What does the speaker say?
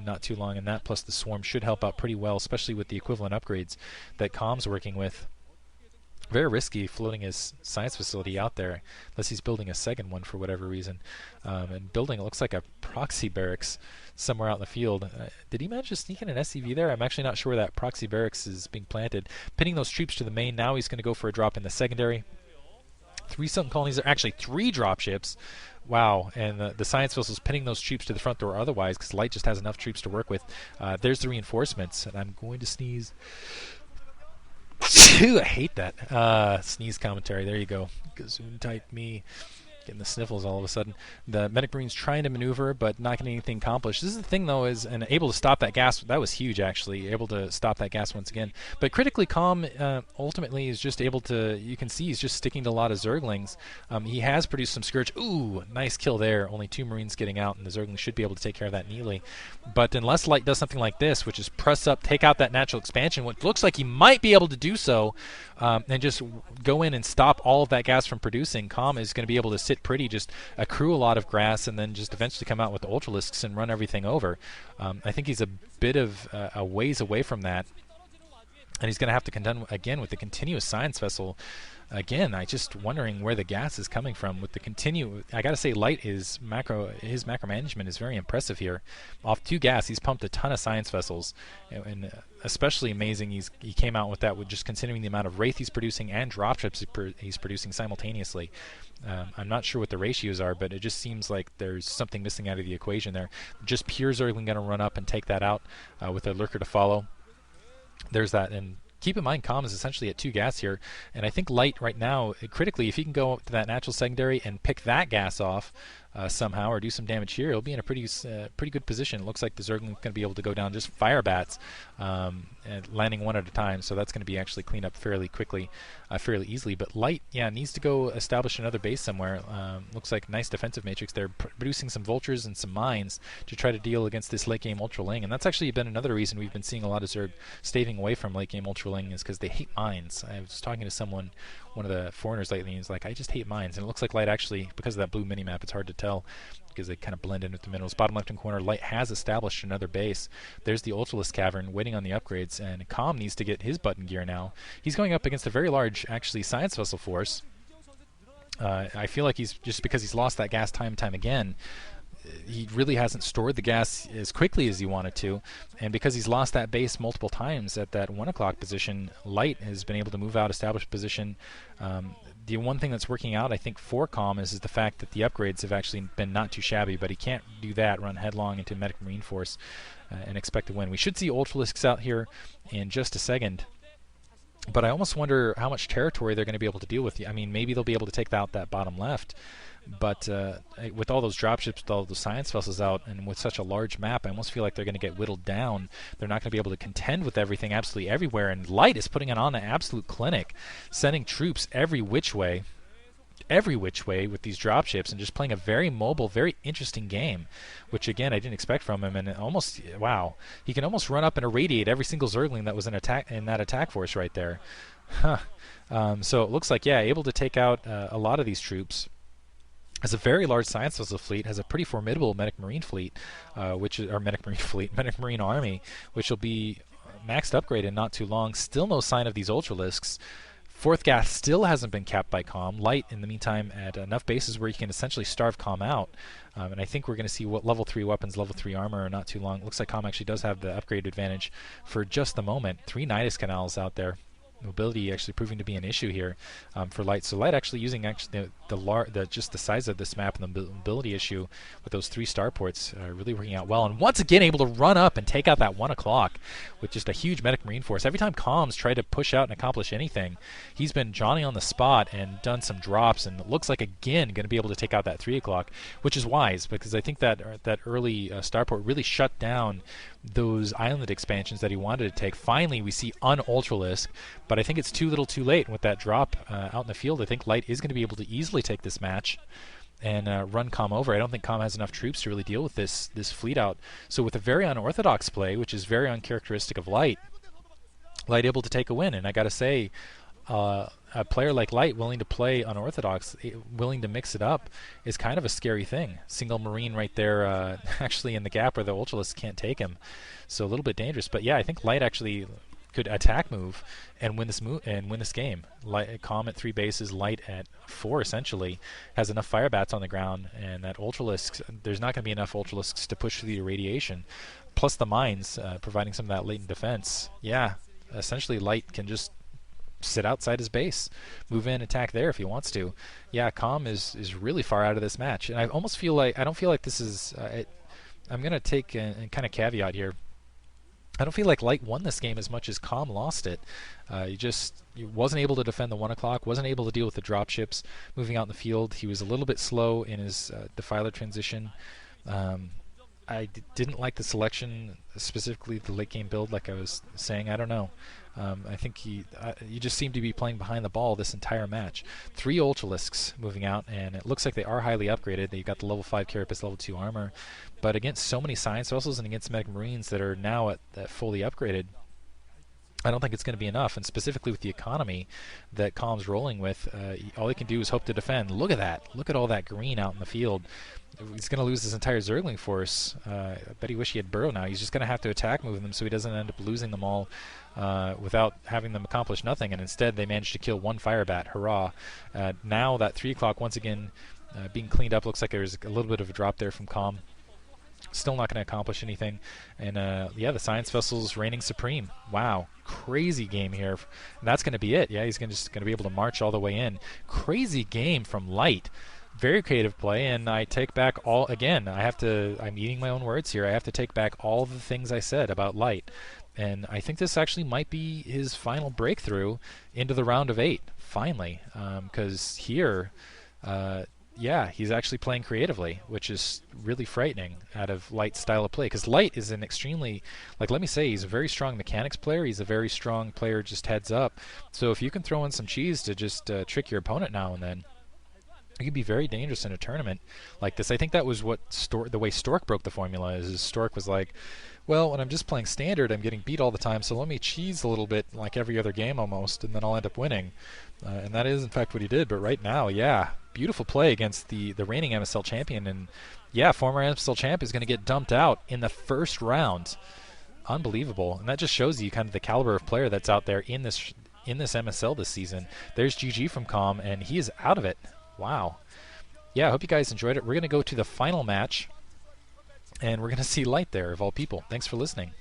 not too long, and that plus the swarm should help out pretty well, especially with the equivalent upgrades that Com's working with. Very risky floating his science facility out there, unless he's building a second one for whatever reason. And building, it looks like a proxy barracks somewhere out in the field. Did he manage to sneak in an SCV there? I'm actually not sure where that proxy barracks is being planted. Pinning those troops to the main. Now he's going to go for a drop in the secondary. 3 Sunken Colonies are actually 3 dropships. Wow, and the science vessels pinning those troops to the front door otherwise, because Light just has enough troops to work with. There's the reinforcements, and I'm going to sneeze. I hate that. Sneeze commentary. There you go. Gazoon type me. Getting the sniffles all of a sudden. The Medic Marine's trying to maneuver, but not getting anything accomplished. This is the thing, though, is and able to stop that gas. That was huge, actually. Able to stop that gas once again. But critically, Com ultimately is just able to. You can see he's just sticking to a lot of Zerglings. He has produced some Scourge. Ooh, nice kill there. Only 2 Marines getting out, and the Zerglings should be able to take care of that neatly. But unless Light does something like this, which is press up, take out that natural expansion, what looks like he might be able to do so, and just go in and stop all of that gas from producing, Com is going to be able to sit pretty, just accrue a lot of grass, and then just eventually come out with the Ultralisks and run everything over. I think he's a bit of a ways away from that, and he's going to have to contend again with the continuous science vessel. Again, I just wondering where the gas is coming from with the I gotta say, Light his macro management is very impressive here. Off 2 gas, he's pumped a ton of science vessels, and especially amazing he came out with that with just considering the amount of Wraith he's producing and dropships he's producing simultaneously. I'm not sure what the ratios are, but it just seems like there's something missing out of the equation there. Just pure Zergling going to run up and take that out with a Lurker to follow. There's that, and keep in mind, Com is essentially at 2 gas here, and I think Light right now, critically, if he can go to that natural secondary and pick that gas off somehow, or do some damage here, he'll be in a pretty good position. It looks like the Zergling's going to be able to go down just fire bats, and landing one at a time, so that's going to be actually cleaned up fairly quickly, fairly easily. But Light, yeah, needs to go establish another base somewhere. Looks like nice defensive matrix. They're producing some vultures and some mines to try to deal against this late game Ultraling, and that's actually been another reason we've been seeing a lot of Zerg staving away from late game Ultraling, is because they hate mines. I was talking to someone, one of the foreigners lately, and he's like, I just hate mines. And it looks like Light actually, because of that blue minimap, it's hard to tell because they kind of blend in with the minerals. Bottom left-hand corner, Light has established another base. There's the Ultralisk Cavern waiting on the upgrades, and Com needs to get his button gear now. He's going up against a very large, actually, science vessel force. I feel like he's, just because he's lost that gas time and time again, he really hasn't stored the gas as quickly as he wanted to, and because he's lost that base multiple times at that 1 o'clock position, Light has been able to move out, establish position. The one thing that's working out, I think, for Com is the fact that the upgrades have actually been not too shabby, but he can't do that, run headlong into Medic Marine Force and expect to win. We should see Ultralisks out here in just a second, but I almost wonder how much territory they're going to be able to deal with. I mean, maybe they'll be able to take out that bottom left, but with all those dropships, with all those science vessels out, and with such a large map, I almost feel like they're going to get whittled down. They're not going to be able to contend with everything absolutely everywhere, and Light is putting it on an absolute clinic, sending troops every which way with these dropships, and just playing a very mobile, very interesting game, which again I didn't expect from him. And almost, wow, he can almost run up and irradiate every single Zergling that was in that attack force right there. So it looks like, yeah, able to take out a lot of these troops. Has a very large science vessel fleet, has a pretty formidable Medic Marine fleet, Medic Marine army, which will be maxed upgrade in not too long. Still no sign of these Ultralisks. 4th gas still hasn't been capped by Com. Light, in the meantime, at enough bases where you can essentially starve Com out. And I think we're going to see what level 3 weapons, level 3 armor, not too long. Looks like Com actually does have the upgrade advantage for just the moment. 3 Nidus Canals out there. Mobility actually proving to be an issue here for Light. So Light actually using just the size of this map and the mobility issue with those 3 starports really working out well. And once again able to run up and take out that 1 o'clock with just a huge Medic Marine force. Every time Com's tried to push out and accomplish anything, he's been Johnny on the spot and done some drops, and it looks like again going to be able to take out that 3 o'clock, which is wise, because I think that early starport really shut down those island expansions that he wanted to take. Finally, we see un-Ultralisk, but I think it's too little too late. With that drop out in the field, I think Light is going to be able to easily take this match and run Com over. I don't think Com has enough troops to really deal with this fleet out. So with a very unorthodox play, which is very uncharacteristic of Light able to take a win. And I got to say, a player like Light willing to play unorthodox, willing to mix it up, is kind of a scary thing. Single Marine right there, actually in the gap where the Ultralisk can't take him, so a little bit dangerous. But yeah, I think Light actually could attack move and win this game. Light, Calm at 3 bases, Light at 4 essentially, has enough fire bats on the ground, and that Ultralisk, there's not going to be enough Ultralisks to push through the irradiation. Plus the mines providing some of that latent defense. Yeah, essentially Light can just sit outside his base, move in, attack there if he wants to. Yeah, Calm is really far out of this match, and I almost feel like, I don't feel like this is. I'm going to take a kind of caveat here. I don't feel like Light won this game as much as Calm lost it. He wasn't able to defend the 1 o'clock, wasn't able to deal with the dropships moving out in the field. He was a little bit slow in his Defiler transition. I didn't like the selection, specifically the late game build, like I was saying. I don't know. I think he just seemed to be playing behind the ball this entire match. 3 Ultralisks moving out, and it looks like they are highly upgraded. They got the level 5 Carapace, level 2 armor, but against so many Science Vessels and against Medic Marines that are now at fully upgraded, I don't think it's going to be enough. And specifically with the economy that Calm's rolling with, all he can do is hope to defend. Look at that. Look at all that green out in the field. He's going to lose his entire Zergling force. I bet he wish he had Burrow now. He's just going to have to attack move them so he doesn't end up losing them all without having them accomplish nothing. And instead they managed to kill 1 Firebat. Hurrah. Now that 3 o'clock once again being cleaned up. Looks like there's a little bit of a drop there from Calm. Still not going to accomplish anything. And yeah, the Science Vessel's reigning supreme. Wow. Crazy game here. And that's going to be it. Yeah, he's just going to be able to march all the way in. Crazy game from Light. Very creative play, and I take back all, again, I'm eating my own words here. I have to take back all the things I said about Light. And I think this actually might be his final breakthrough into the round of 8, finally. Because here, yeah, he's actually playing creatively, which is really frightening out of Light's style of play. Because Light is an extremely, let me say, he's a very strong mechanics player. He's a very strong player just heads up. So if you can throw in some cheese to just trick your opponent now and then, it could be very dangerous in a tournament like this. I think that was what the way Stork broke the formula is Stork was like, well, when I'm just playing standard, I'm getting beat all the time, so let me cheese a little bit like every other game almost, and then I'll end up winning. And that is, in fact, what he did. But right now, yeah, beautiful play against the reigning MSL champion. And, yeah, former MSL champ is going to get dumped out in the first round. Unbelievable. And that just shows you kind of the caliber of player that's out there in this MSL this season. There's GG from Calm, and he is out of it. Wow. Yeah, I hope you guys enjoyed it. We're going to go to the final match, and we're going to see Light there, of all people. Thanks for listening.